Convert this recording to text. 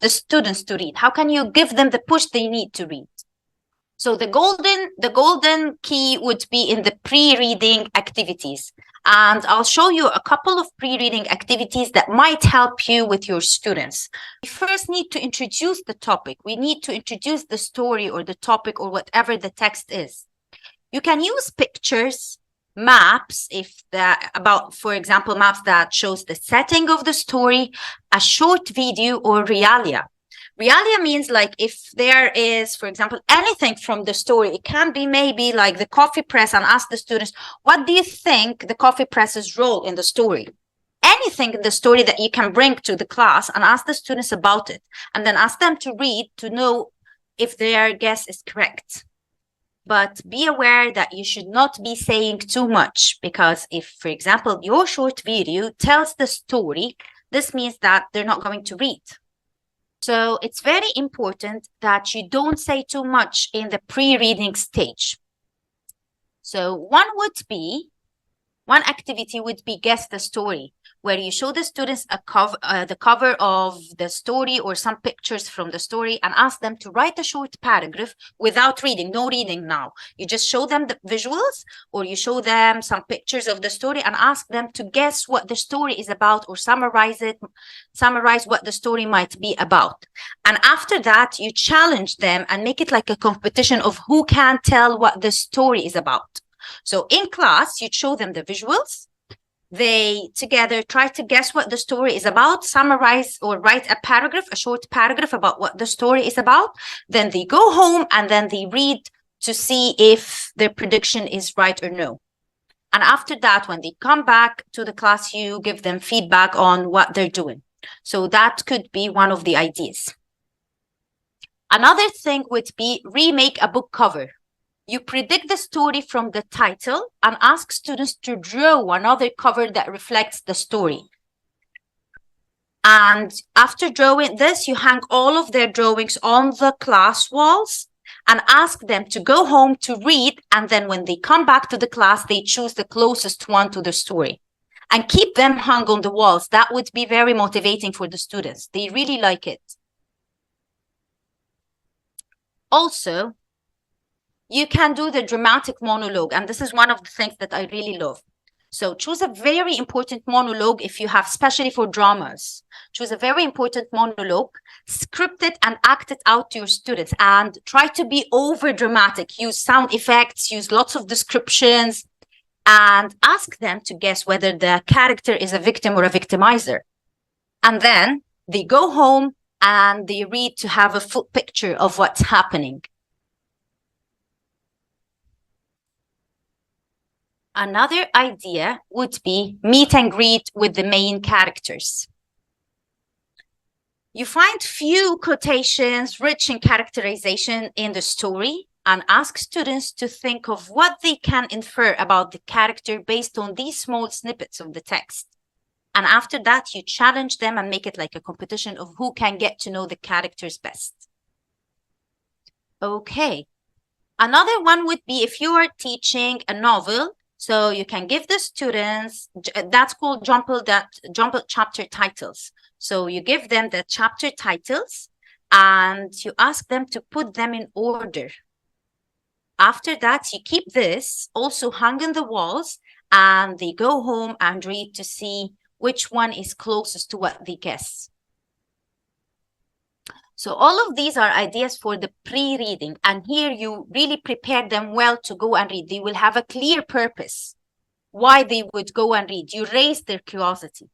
the students to read? How can you give them the push they need to read? So the golden key would be in the pre-reading activities. And I'll show you a couple of pre-reading activities that might help you with your students. We first need to introduce the topic. We need to introduce the story or the topic or whatever the text is. You can use pictures, maps, for example, maps that shows the setting of the story, a short video, or realia. Realia means like if there is, for example, anything from the story, it can be maybe like the coffee press, and ask the students, what do you think the coffee press's role in the story? Anything in the story that you can bring to the class and ask the students about it, and then ask them to read to know if their guess is correct. But be aware that you should not be saying too much, because if, for example, your short video tells the story, this means that they're not going to read. So it's very important that you don't say too much in the pre-reading stage. So one activity would be guess the story, where you show the students the cover of the story or some pictures from the story, and ask them to write a short paragraph without reading. No reading now. You just show them the visuals, or you show them some pictures of the story and ask them to guess what the story is about, or summarize what the story might be about. And after that, you challenge them and make it like a competition of who can tell what the story is about. So in class, you show them the visuals. They together try to guess what the story is about, summarize or write a short paragraph about what the story is about. Then they go home and then they read to see if their prediction is right or no. And after that, when they come back to the class, you give them feedback on what they're doing. So that could be one of the ideas. Another thing would be remake a book cover. You predict the story from the title and ask students to draw another cover that reflects the story. And after drawing this, you hang all of their drawings on the class walls and ask them to go home to read. And then when they come back to the class, they choose the closest one to the story and keep them hung on the walls. That would be very motivating for the students. They really like it. Also, you can do the dramatic monologue, and this is one of the things that I really love. So choose a very important monologue if you have, especially for dramas. Choose a very important monologue, script it and act it out to your students, and try to be over dramatic. Use sound effects, use lots of descriptions, and ask them to guess whether the character is a victim or a victimizer. And then they go home and they read to have a full picture of what's happening. Another idea would be meet and greet with the main characters. You find few quotations rich in characterization in the story and ask students to think of what they can infer about the character based on these small snippets of the text. And after that, you challenge them and make it like a competition of who can get to know the characters best. Okay. Another one would be if you are teaching a novel, so you can give the students, that's called jumbled chapter titles. So you give them the chapter titles and you ask them to put them in order. After that, you keep this also hung on the walls and they go home and read to see which one is closest to what they guess. So all of these are ideas for the pre-reading, and here you really prepare them well to go and read. They will have a clear purpose why they would go and read. You raise their curiosity.